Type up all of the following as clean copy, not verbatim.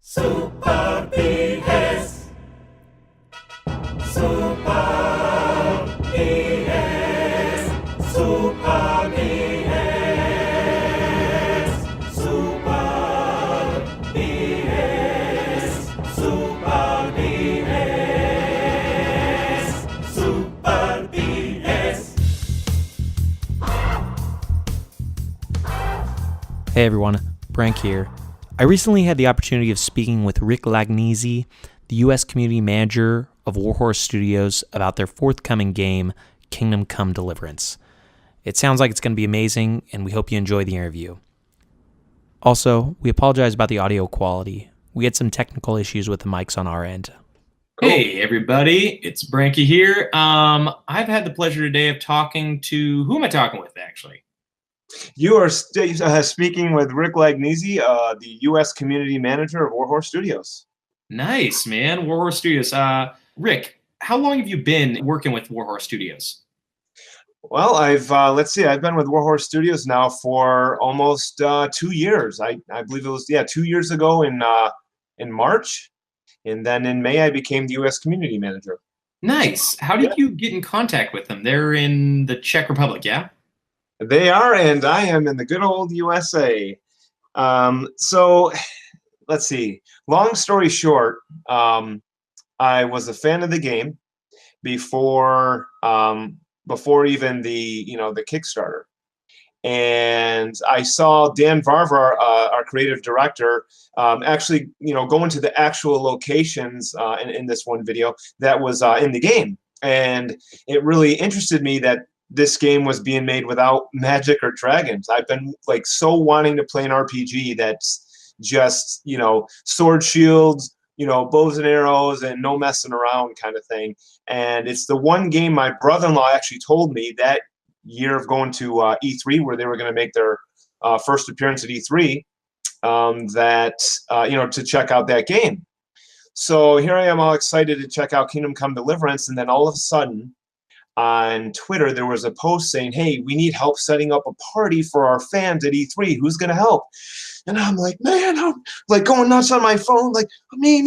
Super PS. Super PS. Super PS. Super PS. Super PS. Super PS. Hey everyone, Brank here. I recently had the opportunity of speaking with Rick Lagnese, the U.S. community manager of Warhorse Studios, about their forthcoming game, Kingdom Come Deliverance. It sounds like it's going to be amazing, and we hope you enjoy the interview. Also, we apologize about the audio quality. We had some technical issues with the mics on our end. Hey everybody, it's Branky here. I've had the pleasure today of talking to, who am I talking with actually? You are speaking with Rick Lagnese, the U.S. community manager of Warhorse Studios. Nice, man. Warhorse Studios. Rick, how long have you been working with Warhorse Studios? Well, I've been with Warhorse Studios now for almost 2 years. I believe it was 2 years ago in March, and then in May I became the U.S. community manager. Nice. How did you get in contact with them? They're in the Czech Republic, yeah? They are, and I am in the good old USA. So let's see. Long story short, I was a fan of the game before even the Kickstarter, and I saw Dan Varvar, our creative director, actually go into the actual locations in this one video that was in the game, and it really interested me that this game was being made without magic or dragons. I've been like so wanting to play an RPG that's just, sword shields, bows and arrows and no messing around kind of thing. And it's the one game my brother-in-law actually told me that year of going to E3, where they were going to make their first appearance at E3, to check out that game. So here I am all excited to check out Kingdom Come Deliverance, and then all of a sudden, on Twitter, there was a post saying, "Hey, we need help setting up a party for our fans at E3. Who's going to help?" And I'm like, man, I'm like going nuts on my phone, like me.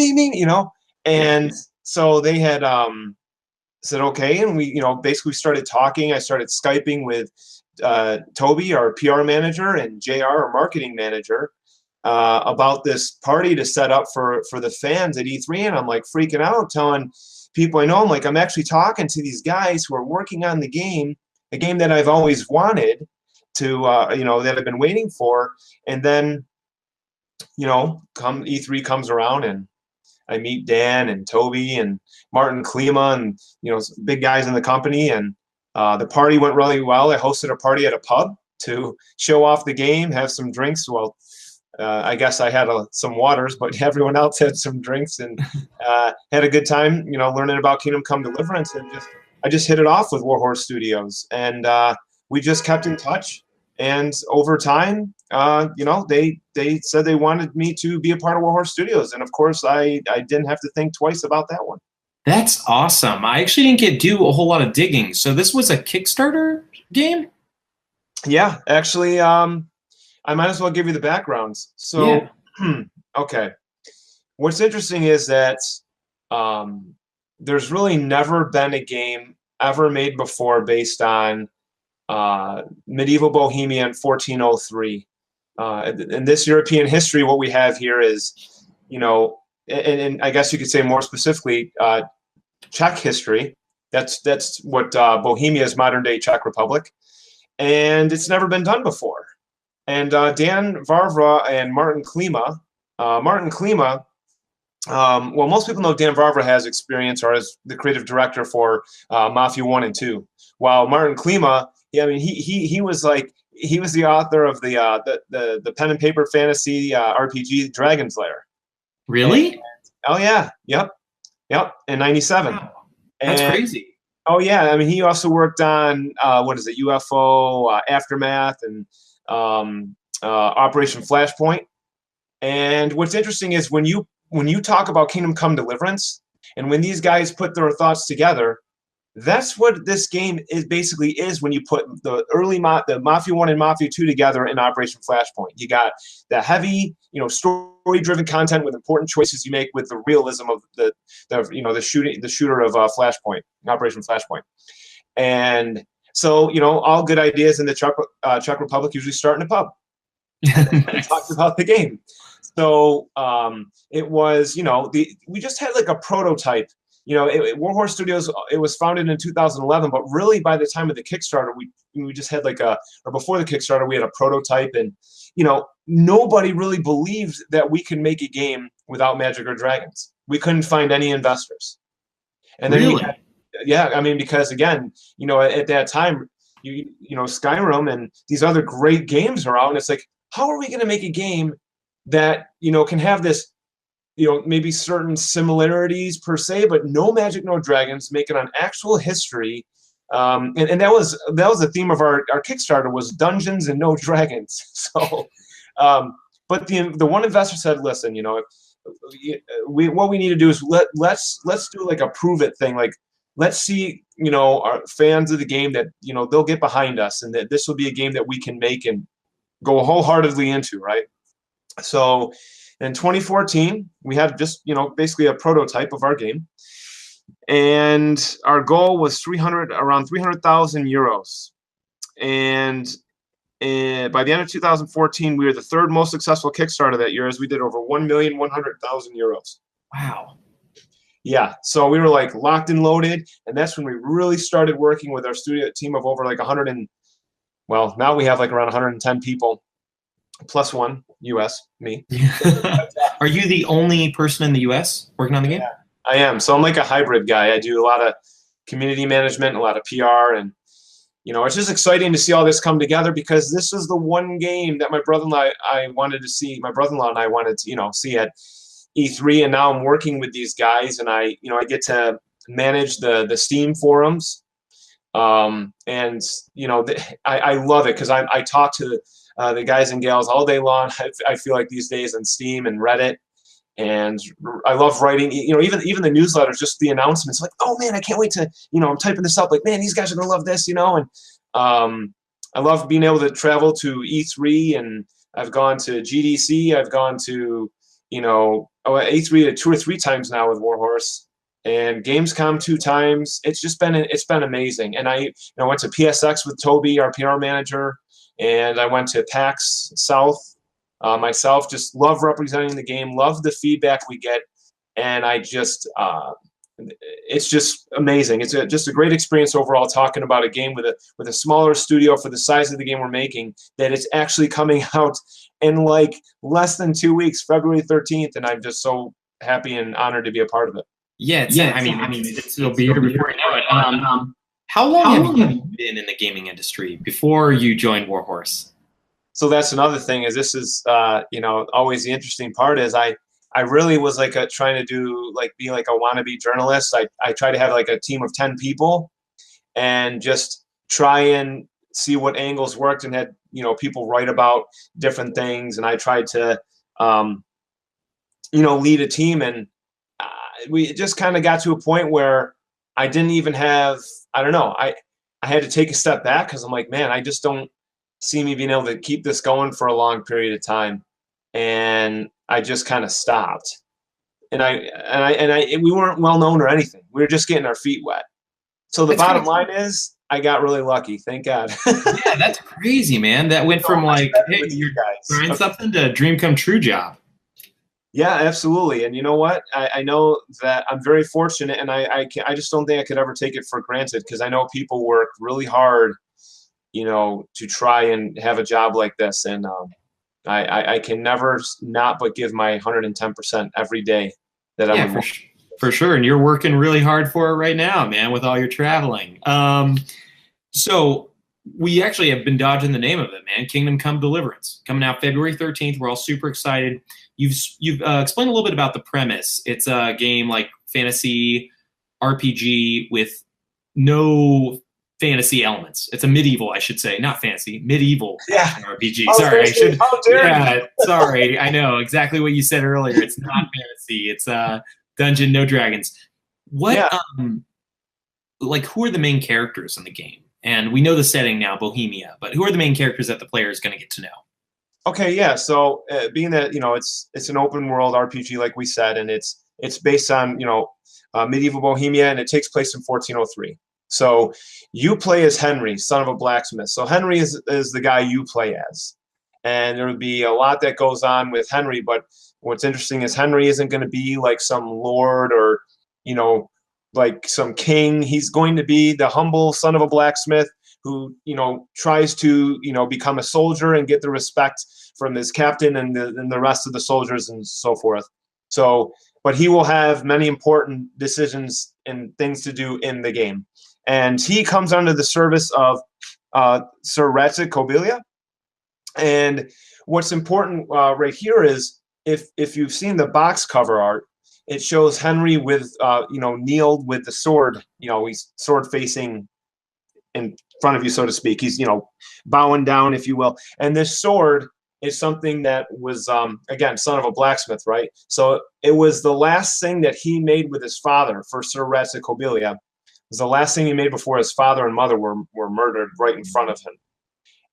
And so they had said, okay. And we, basically started talking. I started Skyping with Toby, our PR manager, and JR, our marketing manager, about this party to set up for the fans at E3. And I'm like freaking out, telling people I know, I'm actually talking to these guys who are working on the game, a game that I've always wanted to, that I've been waiting for. And then, come E3 comes around, and I meet Dan and Toby and Martin Klima and, big guys in the company. And the party went really well. I hosted a party at a pub to show off the game, have some drinks. Well, I guess I had some waters, but everyone else had some drinks, and had a good time, learning about Kingdom Come Deliverance. And I just hit it off with Warhorse Studios, and we just kept in touch. And over time, they said they wanted me to be a part of Warhorse Studios, and of course, I didn't have to think twice about that one. That's awesome. I actually didn't do a whole lot of digging. So this was a Kickstarter game? Yeah, actually, I might as well give you the backgrounds. So, okay. What's interesting is that there's really never been a game ever made before based on medieval Bohemia in 1403. In this European history, what we have here is, and I guess you could say more specifically, Czech history. That's what Bohemia is, modern day Czech Republic, and it's never been done before. And Dan Varvra and Martin Klima. Well, most people know Dan Varvra has experience or is the creative director for Mafia 1 and 2. While Martin Klima, he was the author of the pen and paper fantasy RPG Dragon's Lair. Really? Oh yeah, yep, in '97. Wow. That's crazy. Oh yeah, he also worked on UFO Aftermath and Operation Flashpoint. And what's interesting is when you talk about Kingdom Come Deliverance, and when these guys put their thoughts together, That's what this game is basically is when you put the the Mafia 1 and Mafia 2 together in Operation Flashpoint. You got the heavy, story-driven content with important choices you make with the realism of the shooter of Flashpoint, Operation Flashpoint. And so, all good ideas in the Czech Republic usually start in a pub. Nice. Talked about the game. So it was, we just had like a prototype. Warhorse Studios, it was founded in 2011, but really by the time of the Kickstarter, we just had or before the Kickstarter, we had a prototype, and nobody really believed that we could make a game without Magic or Dragons. We couldn't find any investors. And then Really? because again, at that time, Skyrim and these other great games are out, and it's like, how are we going to make a game that can have this, maybe certain similarities per se, but no Magic, no Dragons, make it on actual history. And that was the theme of our Kickstarter, was Dungeons and no Dragons. So, but the one investor said, listen, what we need to do is let's do like a prove it thing. Like, let's see, our fans of the game that, they'll get behind us, and that this will be a game that we can make and go wholeheartedly into, right? So in 2014, we had just, basically a prototype of our game. And our goal was around 300,000 euros. And by the end of 2014, we were the third most successful Kickstarter that year, as we did over 1,100,000 euros. Wow. Yeah, so we were like locked and loaded, and that's when we really started working with our studio team of over like 100 and, well, now we have like around 110 people, plus one U.S., me. Are you the only person in the U.S. working on the game? Yeah, I am. So I'm like a hybrid guy. I do a lot of community management, a lot of PR, and it's just exciting to see all this come together, because this is the one game that my brother-in-law and I wanted to see see at E3, and now I'm working with these guys, and I get to manage the Steam forums, and I love it, because I talk to the guys and gals all day long. I feel like these days on Steam and Reddit, and I love writing. Even the newsletters, just the announcements. Like, oh man, I can't wait to I'm typing this up. Like, man, these guys are gonna love this. And I love being able to travel to E3, and I've gone to GDC. I've gone to E3 2 or 3 times now with Warhorse, and Gamescom 2 times. It's been amazing. And I went to PSX with Toby, our PR manager, and I went to PAX South myself. Just love representing the game, love the feedback we get, and I just it's just amazing. It's just a great experience overall, talking about a game with a smaller studio for the size of the game we're making, that it's actually coming out in like less than 2 weeks, February 13th, and I'm just so happy and honored to be a part of it. Yeah, it'll be here before you know it. How long have you been in the gaming industry before you joined Warhorse? So that's another thing, is this is always the interesting part, is I really was like trying to be like a wannabe journalist. I try to have like a team of 10 people and just try and see what angles worked, and had people write about different things, and I tried to lead a team, and we just kind of got to a point where I didn't even have, I don't know, I had to take a step back, because I'm like, man, I just don't see me being able to keep this going for a long period of time, and I just kind of stopped. And we weren't well known or anything. We were just getting our feet wet. So the bottom line is, I got really lucky. Thank God. Yeah, that's crazy, man. That went from like, hey, you're trying something, to a dream come true job. Yeah, absolutely. And you know what? I know that I'm very fortunate, and I just don't think I could ever take it for granted, because I know people work really hard, to try and have a job like this. And I can never not but give my 110% every day that I'm for sure. And you're working really hard for it right now, man, with all your traveling. So we actually have been dodging the name of it, man. Kingdom Come Deliverance, coming out February 13th. We're all super excited. You've explained a little bit about the premise. It's a game like fantasy RPG with no fantasy elements. It's a medieval, I should say, not fantasy, medieval RPG. Sorry, I know exactly what you said earlier. It's not fantasy. It's dungeon, no dragons. What? like, who are the main characters in the game? And we know the setting now, Bohemia, but who are the main characters that the player is going to get to know? Okay, yeah. So being that it's an open world RPG, like we said, and it's based on medieval Bohemia, and it takes place in 1403. So you play as Henry, son of a blacksmith. So Henry is the guy you play as, and there would be a lot that goes on with Henry. But what's interesting is Henry isn't going to be like some lord or like some king. He's going to be the humble son of a blacksmith who tries to become a soldier and get the respect from his captain and the rest of the soldiers and so forth. So, but he will have many important decisions and things to do in the game, and he comes under the service of Sir Ratchet Cobilia. And what's important right here is if you've seen the box cover art, it shows Henry with kneeled with the sword. He's sword facing in front of you, so to speak. He's bowing down, if you will. And this sword is something that was again, son of a blacksmith, right? So it was the last thing that he made with his father for Sir Ratchet Cobilia. It was the last thing he made before his father and mother were murdered right in front of him.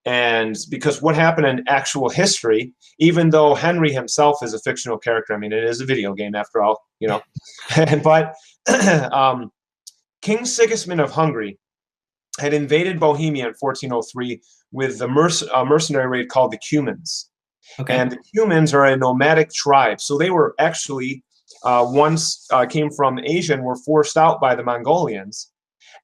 And because what happened in actual history, even though Henry himself is a fictional character, I mean, it is a video game after all, but King Sigismund of Hungary had invaded Bohemia in 1403 with a mercenary raid called the Cumans. Okay. And the Cumans are a nomadic tribe. So they were actually once came from Asia and were forced out by the Mongolians.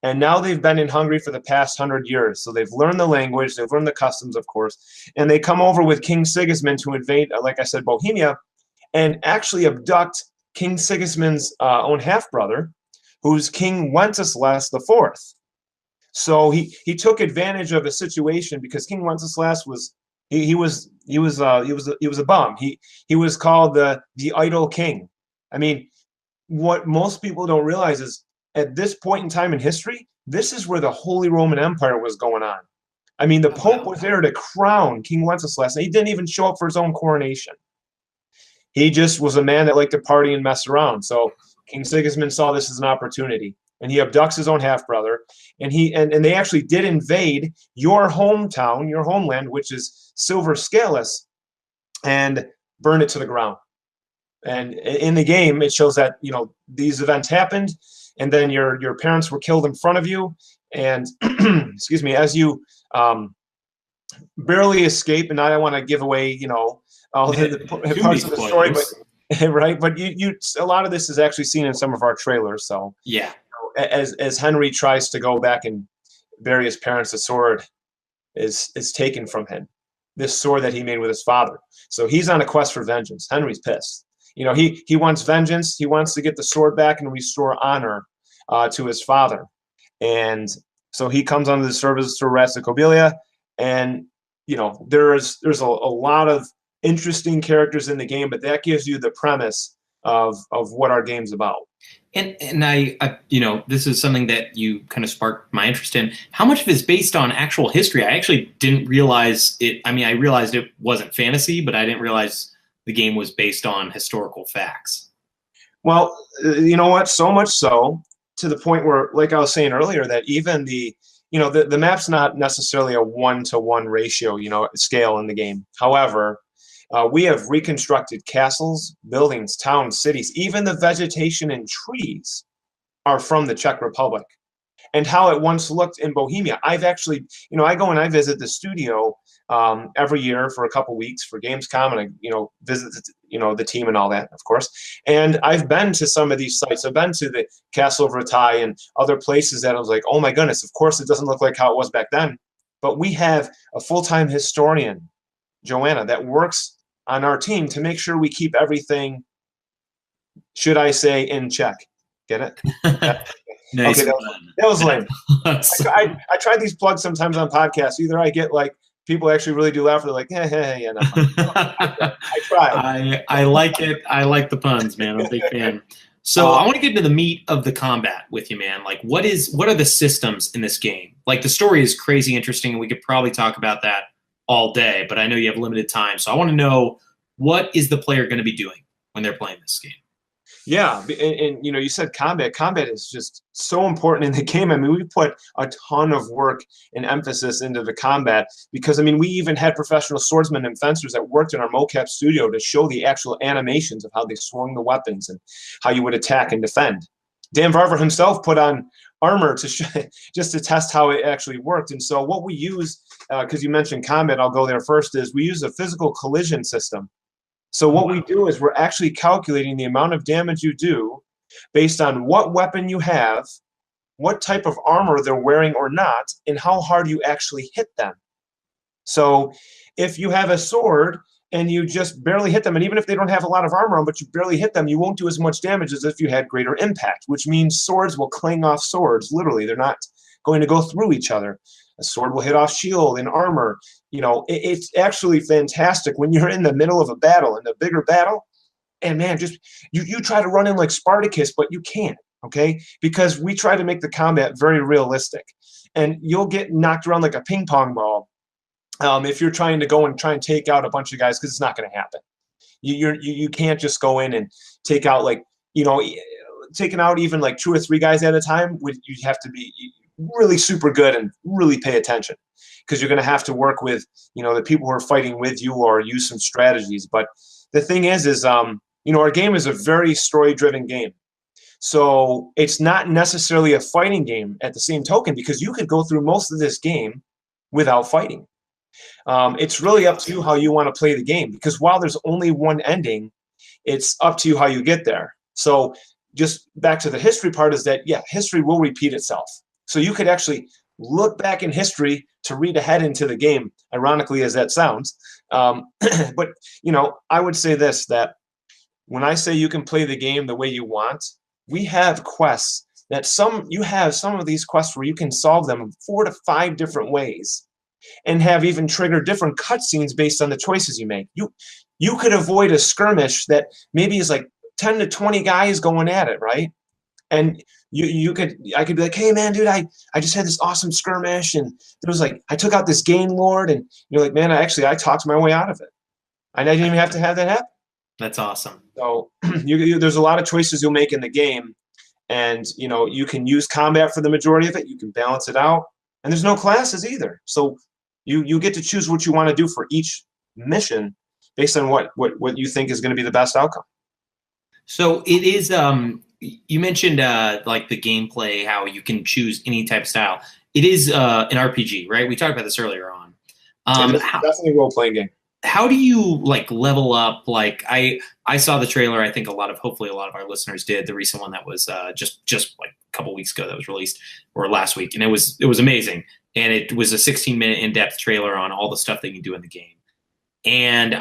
And now they've been in Hungary for the past 100 years. So they've learned the language, they've learned the customs, of course. And they come over with King Sigismund to invade, like I said, Bohemia, and actually abduct King Sigismund's own half-brother, who's King Wenceslas IV. So he took advantage of a situation because King Wenceslas was a bum. He was called the idle king. I mean, what most people don't realize is at this point in time in history, this is where the Holy Roman Empire was going on. I mean, the Pope was there to crown King Wenceslas, and he didn't even show up for his own coronation. He just was a man that liked to party and mess around. So King Sigismund saw this as an opportunity, and he abducts his own half-brother, and they actually did invade your hometown, your homeland, which is Silver Scalus, and burn it to the ground. And in the game, it shows that these events happened, and then your parents were killed in front of you, and excuse me, as you barely escape. And I don't want to give away all the parts of the story, but right. But you a lot of this is actually seen in some of our trailers. So yeah, as Henry tries to go back and bury his parents, the sword is taken from him. This sword that he made with his father. So he's on a quest for vengeance. Henry's pissed. He wants vengeance. He wants to get the sword back and restore honor to his father. And so he comes under the service of Sir Ratchet Cobilia. And, there's a lot of interesting characters in the game, but that gives you the premise of what our game's about. And I this is something that you kind of sparked my interest in. How much of it is based on actual history? I actually didn't realize it. I mean, I realized it wasn't fantasy, but I didn't realize the game was based on historical facts. Well, you know what? So much so to the point where, like I was saying earlier, that even the map's not necessarily a 1-to-1 ratio, scale in the game. However, we have reconstructed castles, buildings, towns, cities, even the vegetation and trees are from the Czech Republic. And how it once looked in Bohemia. I've actually, I go and I visit the studio every year for a couple weeks for Gamescom, and I, visit, the team and all that, of course. And I've been to some of these sites. I've been to the Castle of Ratai and other places that I was like, oh my goodness, of course it doesn't look like how it was back then. But we have a full-time historian, Joanna, that works on our team to make sure we keep everything, should I say, in check. Get it? Nice. Okay, that was lame. I try these plugs sometimes on podcasts. Either I get like people actually really do laugh, or they're like, yeah, no. I try. I like it. I like the puns, man. I'm a big fan. So I want to get into the meat of the combat with you, man. Like, what are the systems in this game? Like, the story is crazy interesting, and we could probably talk about that all day, but I know you have limited time. So I want to know, what is the player going to be doing when they're playing this game? Yeah, and you know, you said combat. Combat is just so important in the game. I mean, we put a ton of work and emphasis into the combat because, I mean, we even had professional swordsmen and fencers that worked in our mocap studio to show the actual animations of how they swung the weapons and how you would attack and defend. Dan Varver himself put on armor to just to test how it actually worked. And so what we use, because you mentioned combat, I'll go there first, is we use a physical collision system. So what we do is we're actually calculating the amount of damage you do based on what weapon you have, what type of armor they're wearing or not, and how hard you actually hit them. So if you have a sword and you just barely hit them, and even if they don't have a lot of armor on, but you barely hit them, you won't do as much damage as if you had greater impact, which means swords will clang off swords. Literally, they're not going to go through each other. A sword will hit off shield and armor. You know, it's actually fantastic when you're in the middle of a battle, in a bigger battle, and man, just you try to run in like Spartacus, but you can't, okay? Because we try to make the combat very realistic. And you'll get knocked around like a ping pong ball if you're trying to go and try and take out a bunch of guys, because it's not going to happen. You can't just go in and take out, like, you know, taking out even like 2 or 3 guys at a time. You have to be really super good and really pay attention, because you're going to have to work with, you know, the people who are fighting with you or use some strategies. But the thing is you know, our game is a very story-driven game. So it's not necessarily a fighting game at the same token, because you could go through most of this game without fighting. It's really up to you how you want to play the game, because while there's only one ending, it's up to you how you get there. So just back to the history part is that, yeah, history will repeat itself. So you could actually look back in history to read ahead into the game, ironically as that sounds. But, you know, I would say this, that when I say you can play the game the way you want, we have quests that you have some of these quests where you can solve them 4 to 5 different ways and have even triggered different cutscenes based on the choices you make. You could avoid a skirmish that maybe is like 10 to 20 guys going at it, right? And I could be like, hey man, dude, I just had this awesome skirmish, and there was like, I took out this game lord, and you're like, man, I talked my way out of it. I didn't even have to have that happen. That's awesome. So there's a lot of choices you'll make in the game, and you know, you can use combat for the majority of it. You can balance it out, and there's no classes either. So you get to choose what you want to do for each mission based on what you think is going to be the best outcome. So it is. You mentioned like the gameplay, how you can choose any type of style. It is an RPG, right? We talked about this earlier on. It's definitely a role-playing game. How do you like level up? Like I saw the trailer. I think hopefully a lot of our listeners did. The recent one that was just like a couple weeks ago that was released, or last week, and it was amazing. And it was a 16-minute in-depth trailer on all the stuff that you can do in the game. And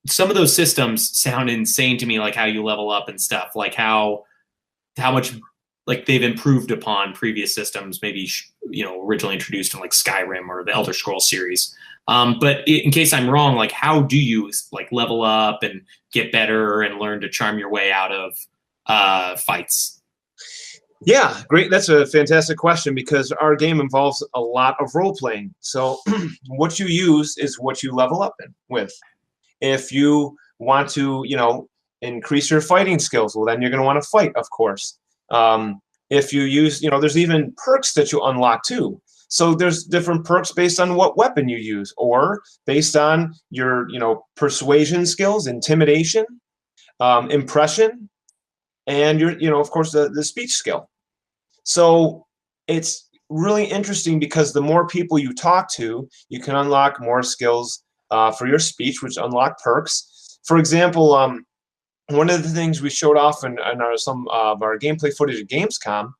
some of those systems sound insane to me, like how you level up and stuff, like how much like they've improved upon previous systems, maybe, you know, originally introduced in like Skyrim or the Elder Scrolls series. But in case I'm wrong, like how do you like level up and get better and learn to charm your way out of fights? Yeah, great. That's a fantastic question, because our game involves a lot of role playing. So what you use is what you level up with. If you want to, you know, increase your fighting skills, well, then you're going to want to fight, of course. If you use, you know, there's even perks that you unlock too. So there's different perks based on what weapon you use, or based on your, you know, persuasion skills, intimidation, impression, and your, you know, of course, the speech skill. So it's really interesting, because the more people you talk to, you can unlock more skills for your speech, which unlock perks. For example, one of the things we showed off in some of our gameplay footage at Gamescom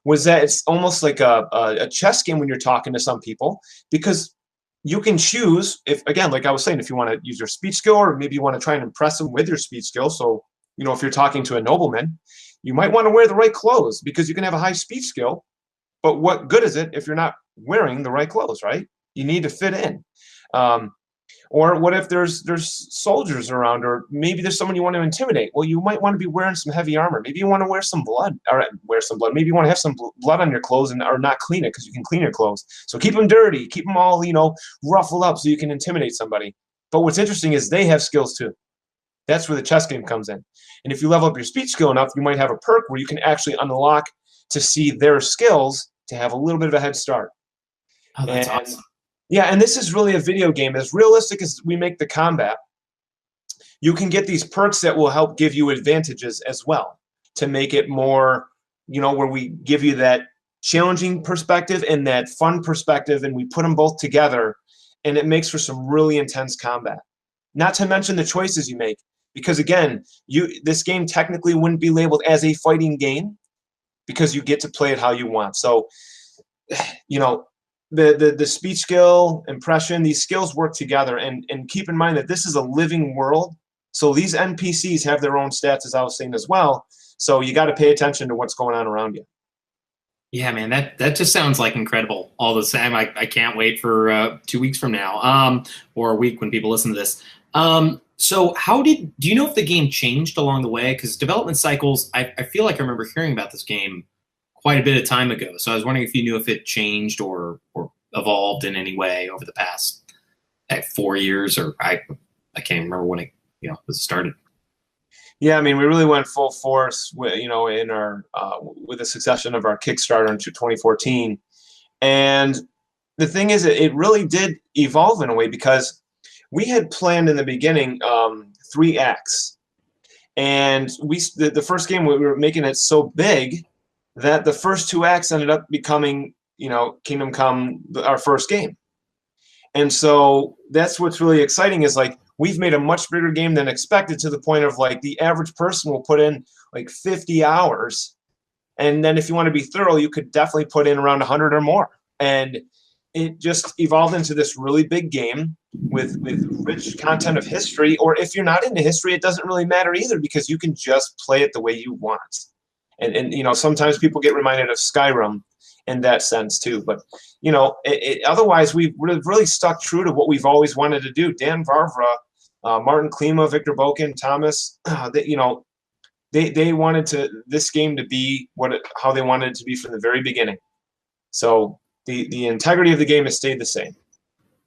was that it's almost like a chess game when you're talking to some people, because you can choose, if, again, like I was saying, if you want to use your speech skill, or maybe you want to try and impress them with your speech skill. So, you know, if you're talking to a nobleman, you might want to wear the right clothes, because you can have a high speech skill, but what good is it if you're not wearing the right clothes, right? You need to fit in. Or what if there's soldiers around, or maybe there's someone you want to intimidate? Well, you might want to be wearing some heavy armor. Maybe you want to wear some blood, or wear some blood. Maybe you want to have some blood on your clothes, or not clean it, because you can clean your clothes. So keep them dirty, keep them all, you know, ruffled up, so you can intimidate somebody. But what's interesting is they have skills too. That's where the chess game comes in. And if you level up your speech skill enough, you might have a perk where you can actually unlock to see their skills to have a little bit of a head start. Oh, that's awesome. Yeah, and this is really a video game. As realistic as we make the combat, you can get these perks that will help give you advantages as well to make it more, where we give you that challenging perspective and that fun perspective, and we put them both together, and it makes for some really intense combat. Not to mention the choices you make, because again, this game technically wouldn't be labeled as a fighting game because you get to play it how you want. So, the speech skill, impression, these skills work together, and keep in mind that this is a living world. So these NPCs have their own stats, as I was saying as well. So you got to pay attention to what's going on around you. Yeah, man, that just sounds like incredible. All the same, I can't wait for 2 weeks from now, or a week when people listen to this. So do you know if the game changed along the way? Because development cycles, I feel like I remember hearing about this game quite a bit of time ago. So I was wondering if you knew if it changed or evolved in any way over the past 4 years, or I can't even remember when it was started. Yeah, I mean, we really went full force, in our with the succession of our Kickstarter into 2014, and the thing is, it really did evolve in a way because we had planned in the beginning 3 acts, and the first game we were making it so big that the first 2 acts ended up becoming Kingdom Come, our first game, and so that's what's really exciting is like, we've made a much bigger game than expected, to the point of like the average person will put in like 50 hours. And then if you want to be thorough, you could definitely put in around 100 or more. And it just evolved into this really big game with rich content of history. Or if you're not into history, it doesn't really matter either, because you can just play it the way you want. And sometimes people get reminded of Skyrim in that sense too. But, otherwise, we've really stuck true to what we've always wanted to do. Dan Varvra, Martin Klima, Victor Boken, Thomas, they wanted this game to be how they wanted it to be from the very beginning. So the integrity of the game has stayed the same.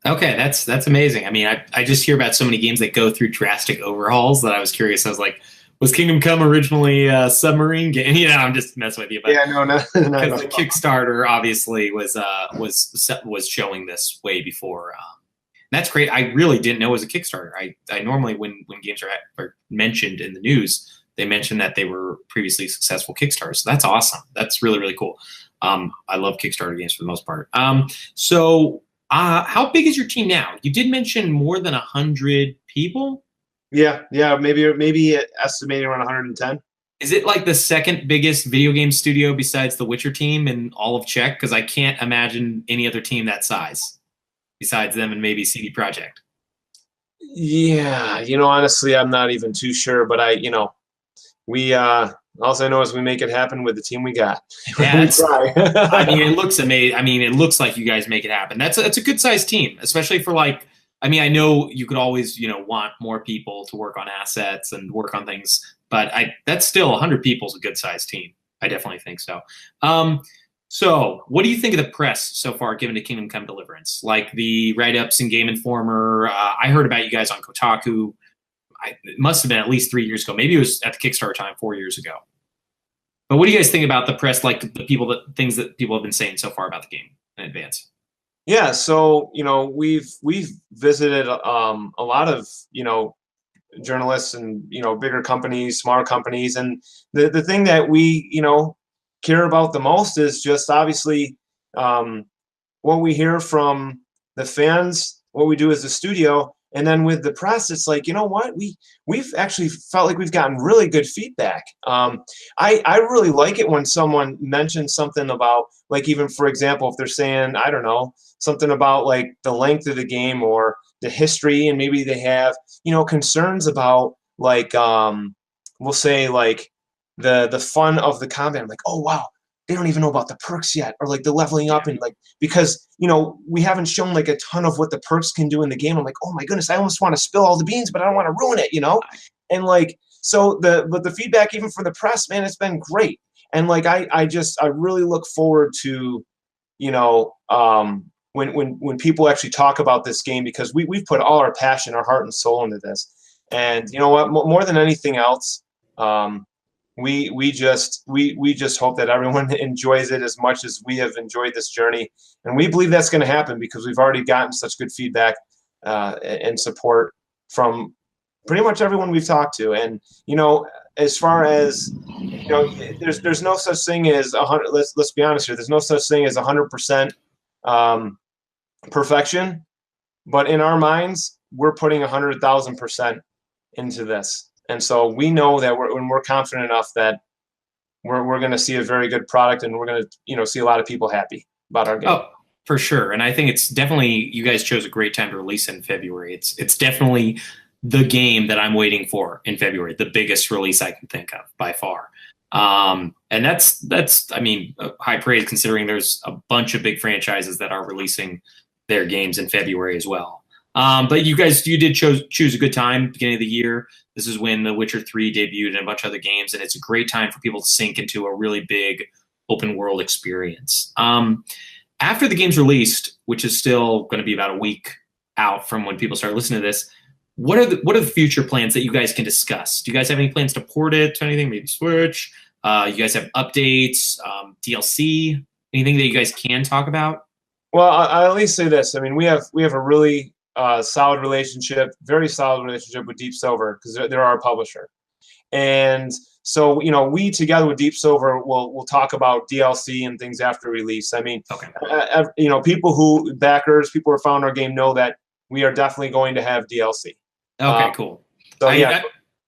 Okay, that's amazing. I mean, I just hear about so many games that go through drastic overhauls that I was curious. I was like, was Kingdom Come originally a submarine game? I'm just messing with you. But yeah, no. Because the Kickstarter obviously was showing this way before. That's great. I really didn't know it was a Kickstarter. I normally, when games are mentioned in the news, they mention that they were previously successful Kickstarters. So that's awesome. That's really, really cool. I love Kickstarter games for the most part. So how big is your team now? You did mention more than 100 people. Yeah, maybe estimating around 110. Is it like the second biggest video game studio besides the Witcher team in all of Czech? Because I can't imagine any other team that size besides them and maybe CD Projekt. Yeah, honestly, I'm not even too sure, but we all I know is we make it happen with the team we got. Yeah, we try. I mean, it looks amazing. I mean, it looks like you guys make it happen. That's a good sized team, especially for like. I mean, I know you could always, want more people to work on assets and work on things, but that's still 100 people is a good sized team. I definitely think so. So what do you think of the press so far given to Kingdom Come Deliverance? Like the write-ups in Game Informer, I heard about you guys on Kotaku. It must have been at least 3 years ago. Maybe it was at the Kickstarter time 4 years ago. But what do you guys think about the press, like things that people have been saying so far about the game in advance? Yeah, so we've visited a lot of journalists and bigger companies, smaller companies, and the thing that we care about the most is just obviously what we hear from the fans, what we do as a studio, and then with the press, it's like what we've actually felt like we've gotten really good feedback. I really like it when someone mentions something about, like, even for example, if they're saying, I don't know, something about like the length of the game or the history, and maybe they have concerns about like we'll say like the fun of the combat. I'm like, oh wow, they don't even know about the perks yet, or like the leveling up, and like, because we haven't shown like a ton of what the perks can do in the game. I'm like, oh my goodness, I almost want to spill all the beans, but I don't want to ruin it, and like, so the feedback even from the press, man, it's been great. And like I really look forward to when people actually talk about this game, because we've put all our passion, our heart and soul into this. And you know what? More than anything else, we just hope that everyone enjoys it as much as we have enjoyed this journey, and we believe that's going to happen because we've already gotten such good feedback and support from pretty much everyone we've talked to. And you know, as far as you know, there's no such thing as 100. Let's be honest here. There's no such thing as 100% perfection, but in our minds, we're putting 100,000% into this. And so we know that when we're confident enough that we're going to see a very good product, and we're going to see a lot of people happy about our game. Oh, for sure. And I think it's definitely, you guys chose a great time to release in February. It's definitely the game that I'm waiting for in February, the biggest release I can think of by far. And that's I mean, high praise considering there's a bunch of big franchises that are releasing their games in February as well. But you did choose a good time, beginning of the year. This is when The Witcher 3 debuted and a bunch of other games, and it's a great time for people to sink into a really big open world experience. After the game's released, which is still going to be about a week out from when people start listening to this, what are the future plans that you guys can discuss? Do you guys have any plans to port it to anything, maybe Switch? You guys have updates, DLC, anything that you guys can talk about? Well, I'll at least say this. I mean, we have a really solid relationship, very solid relationship with Deep Silver, because they're our publisher. And so, we together with Deep Silver will talk about DLC and things after release. I mean, okay. People who found our game know that we are definitely going to have DLC. Okay, cool. So I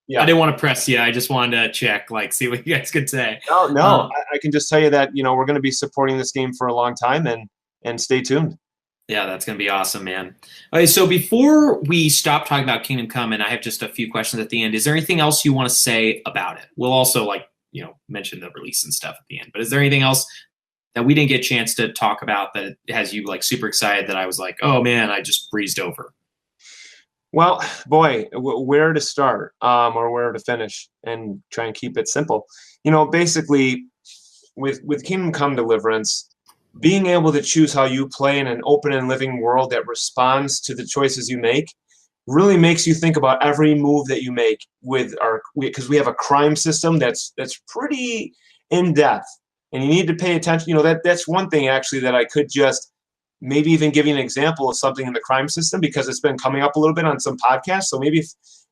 didn't want to press you. I just wanted to check, see what you guys could say. No. I can just tell you that we're going to be supporting this game for a long time, and stay tuned. Yeah, that's going to be awesome, man. Okay, so before we stop talking about Kingdom Come, and I have just a few questions at the end, is there anything else you want to say about it? We'll also, mention the release and stuff at the end. But is there anything else that we didn't get a chance to talk about that has you, super excited that I was like, oh, man, I just breezed over? Well, boy, where to start or where to finish, and try and keep it simple. Basically, with Kingdom Come Deliverance, being able to choose how you play in an open and living world that responds to the choices you make really makes you think about every move that you make because we have a crime system that's pretty in depth, and you need to pay attention. That's one thing actually that I could just maybe even give you an example of something in the crime system, because it's been coming up a little bit on some podcasts. So maybe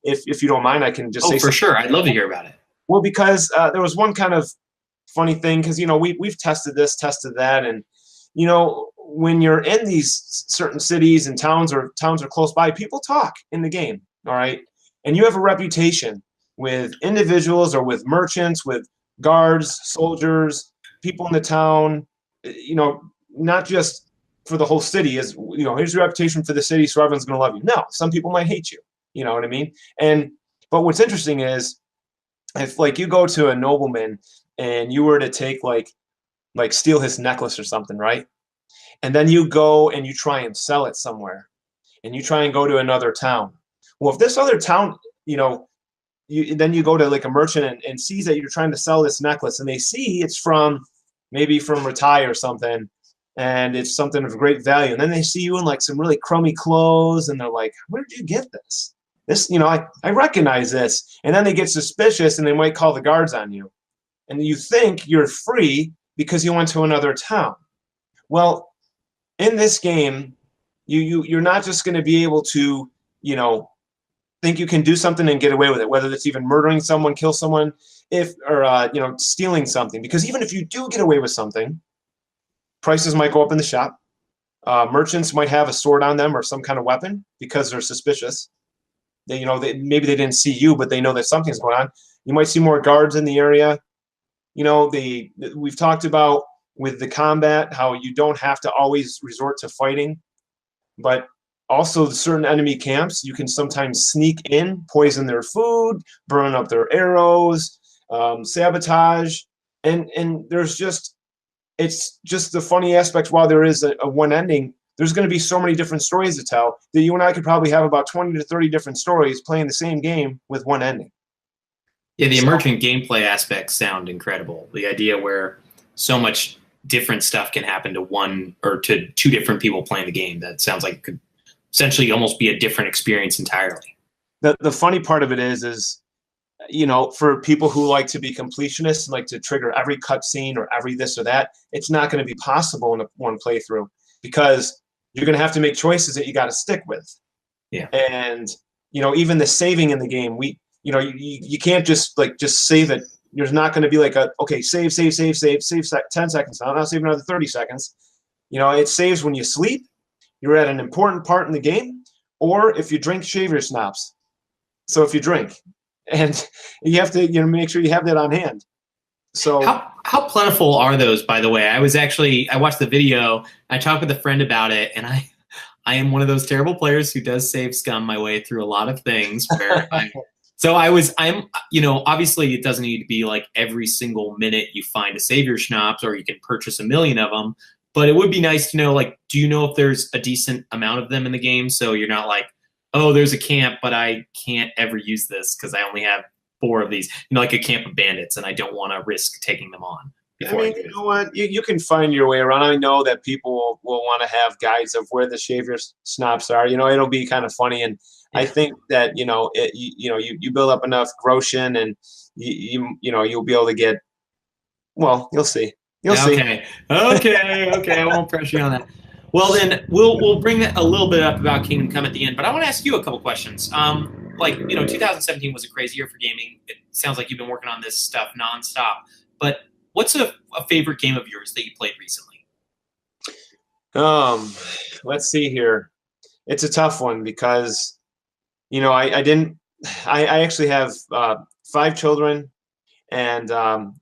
if you don't mind, I can just say for sure. I'd love to hear about it. Well, because there was one kind of funny thing, because we've tested this, tested that, and when you're in these certain cities and towns are close by, people talk in the game, all right? And you have a reputation with individuals or with merchants, with guards, soldiers, people in the town, not just for the whole city is, here's your reputation for the city, so everyone's going to love you. No, some people might hate you. You know what I mean? But what's interesting is, if you go to a nobleman and you were to take steal his necklace or something, right? And then you go and you try and sell it somewhere, and you try and go to another town. Well, if this other town, then you go to a merchant and sees that you're trying to sell this necklace, and they see it's maybe from Ratai or something, and it's something of great value. And then they see you in some really crummy clothes, and they're like, where did you get this? This, I recognize this. And then they get suspicious, and they might call the guards on you. And you think you're free because you went to another town. Well, in this game, you're not just going to be able to, think you can do something and get away with it, whether that's even murdering someone, kill someone, or stealing something. Because even if you do get away with something, prices might go up in the shop. Merchants might have a sword on them or some kind of weapon because they're suspicious. Maybe they didn't see you, but they know that something's going on. You might see more guards in the area. We've talked about with the combat how you don't have to always resort to fighting, but also certain enemy camps you can sometimes sneak in, poison their food, burn up their arrows, sabotage, and it's just the funny aspect. While there is a one ending, there's going to be so many different stories to tell that you and I could probably have about 20 to 30 different stories playing the same game with one ending. Yeah, the emergent gameplay aspects sound incredible. The idea where so much different stuff can happen to one or to two different people playing the game, that sounds like it could essentially almost be a different experience entirely. the funny part of it is, you know, for people who like to be completionists and like to trigger every cutscene or every this or that, it's not going to be possible in one playthrough, because you're going to have to make choices that you got to stick with. Yeah. And, you know, even the saving in the game, you know, you can't just save it. There's not going to be like okay, save 10 seconds. I'm not saving another 30 seconds. You know, it saves when you sleep, you're at an important part in the game, or if you drink, shave your schnapps. So if you drink, and you have to, you know, make sure you have that on hand. So how plentiful are those, by the way? I watched the video, I talked with a friend about it, and I am one of those terrible players who does save scum my way through a lot of things where I'm, you know, obviously it doesn't need to be like every single minute you find a savior schnapps or you can purchase 1 million of them, but it would be nice to know, like, do you know if there's a decent amount of them in the game? So you're not like, oh, there's a camp, but I can't ever use this because I only have 4 of these, you know, like a camp of bandits, and I don't want to risk taking them on. I mean, you know what? You can find your way around. I know that people will want to have guides of where the shaver schnapps are. You know, it'll be kind of funny, and I think that, you know, you build up enough groschen, and you know, you'll be able to get. Well, you'll see. You'll see. Okay. I won't pressure you on that. Well, then we'll bring a little bit up about Kingdom Come at the end, but I want to ask you a couple questions. Like, you know, 2017 was a crazy year for gaming. It sounds like you've been working on this stuff nonstop. But what's a favorite game of yours that you played recently? Let's see here. It's a tough one because, you know, I actually have 5 children, and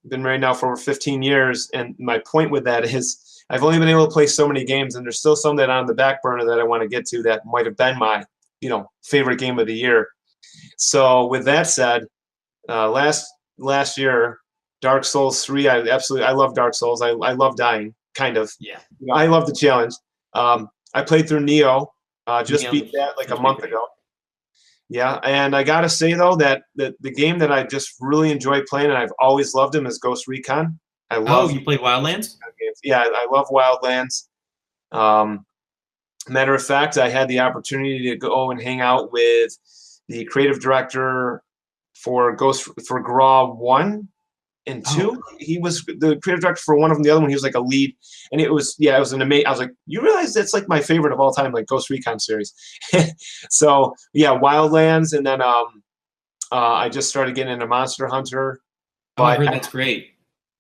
been married now for over 15 years. And my point with that is, I've only been able to play so many games, and there's still some that are on the back burner that I want to get to that might have been my, you know, favorite game of the year. So with that said, last year, Dark Souls 3, I love Dark Souls. I love dying, kind of. Yeah. You know, I love the challenge. I played through Neo, just Neo beat that like a month ago. Yeah, and I gotta say though that the game that I just really enjoy playing, and I've always loved him, is Ghost Recon. I love. Oh, you played Wildlands? Games. Yeah, I love Wildlands. Matter of fact, I had the opportunity to go and hang out with the creative director for Graw 1 and 2. Oh. He was the creative director for one of them. The other one, he was like a lead, and it was an amazing. I was like, you realize that's like my favorite of all time, like Ghost Recon series. So yeah, Wildlands, and then I just started getting into Monster Hunter. But I heard that's great.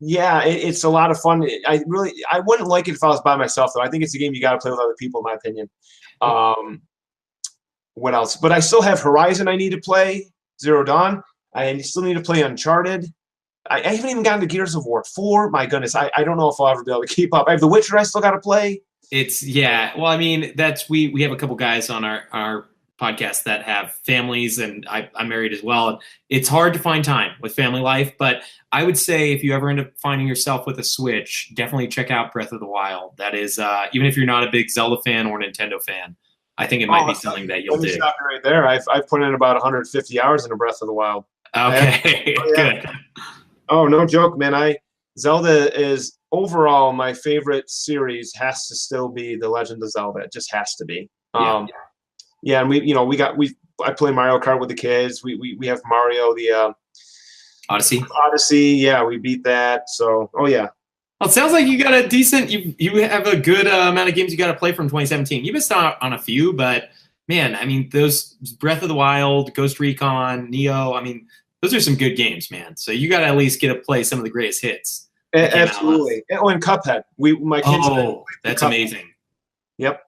Yeah, it's a lot of fun. I wouldn't like it if I was by myself, though. I think it's a game you got to play with other people, in my opinion. What else? But I still have Horizon I need to play, Zero Dawn. I still need to play Uncharted. I haven't even gotten to Gears of War 4. My goodness, I don't know if I'll ever be able to keep up. I have The Witcher I still got to play. Well, I mean, we have a couple guys on our podcast that have families, and I'm married as well. And it's hard to find time with family life, but I would say if you ever end up finding yourself with a Switch, definitely check out Breath of the Wild. That is, even if you're not a big Zelda fan or Nintendo fan, I think it might be something that you'll dig. Stop right there. I've put in about 150 hours into Breath of the Wild. Okay, good. Oh, no joke, man. Zelda is overall my favorite series. Has to still be The Legend of Zelda. It just has to be. Yeah, and I play Mario Kart with the kids. We have Mario the Odyssey. Yeah, we beat that. So, oh yeah. Well, it sounds like you got a decent. You have a good amount of games you got to play from 2017. You missed out on a few, but man, I mean, those Breath of the Wild, Ghost Recon, Neo. I mean, those are some good games, man. So you got to at least get to play some of the greatest hits. Absolutely. Oh, and Cuphead. My kids. Oh, that's amazing. Yep.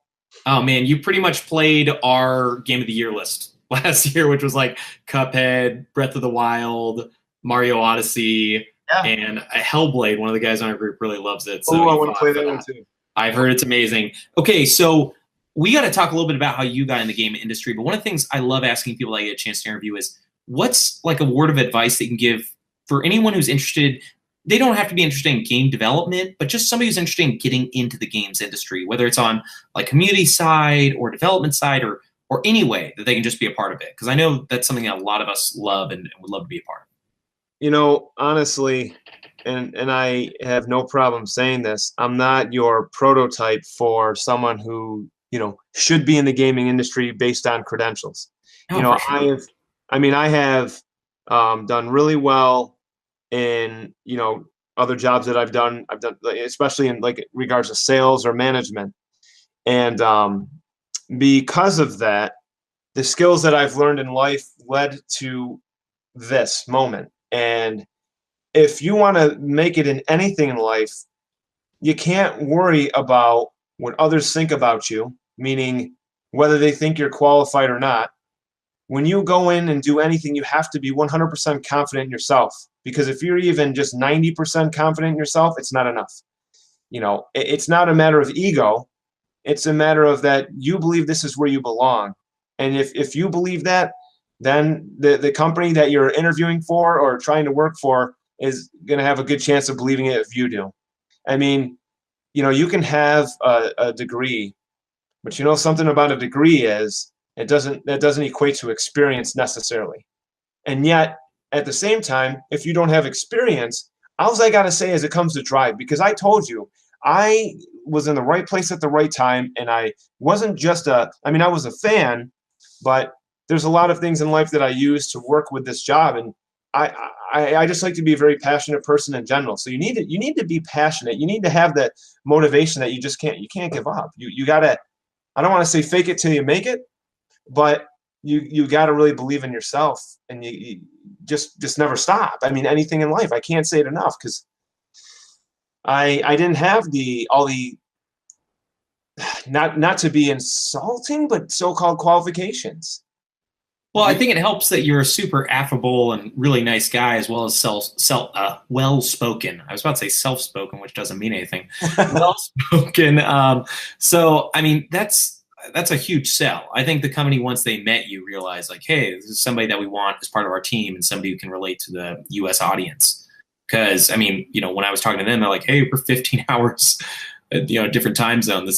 Oh man, you pretty much played our Game of the Year list last year, which was like Cuphead, Breath of the Wild, Mario Odyssey, and Hellblade. One of the guys on our group really loves it. So I want to play that one too. I've heard it's amazing. Okay, so we got to talk a little bit about how you got in the game industry. But one of the things I love asking people I get a chance to interview is, what's like a word of advice that you can give for anyone who's interested? They don't have to be interested in game development, but just somebody who's interested in getting into the games industry, whether it's on like community side or development side or any way that they can just be a part of it. Because I know that's something that a lot of us love and would love to be a part of. You know, honestly, and I have no problem saying this, I'm not your prototype for someone who, you know, should be in the gaming industry based on credentials. Oh, sure. I mean, I have done really well in, other jobs that I've done, like, especially in like regards to sales or management. And because of that, the skills that I've learned in life led to this moment. And if you want to make it in anything in life, you can't worry about what others think about you, meaning whether they think you're qualified or not. When you go in and do anything, you have to be 100% confident in yourself. Because if you're even just 90% confident in yourself, it's not enough. It's not a matter of ego. It's a matter of that you believe this is where you belong. And if you believe that, then the company that you're interviewing for or trying to work for is going to have a good chance of believing it if you do. I mean, you can have a degree, but something about a degree is that doesn't equate to experience necessarily. And yet, at the same time, if you don't have experience, all I got to say is it comes to drive, because I told you, I was in the right place at the right time, and I wasn't just I was a fan, but there's a lot of things in life that I use to work with this job, and I just like to be a very passionate person in general. So you need to be passionate. You need to have that motivation that you can't give up. You gotta, I don't want to say fake it till you make it, but you gotta really believe in yourself, and you just never stop. I mean, anything in life, I can't say it enough, because I didn't have all the not to be insulting, but so-called qualifications. Well, I think it helps that you're a super affable and really nice guy, as well as well-spoken. I was about to say self-spoken, which doesn't mean anything. Well-spoken. So, I mean, that's a huge sell. I think the company, once they met you, realized like, hey, this is somebody that we want as part of our team, and somebody who can relate to the U.S. audience. Because, I mean, when I was talking to them, they're like, hey, we're 15 hours, different time zone. This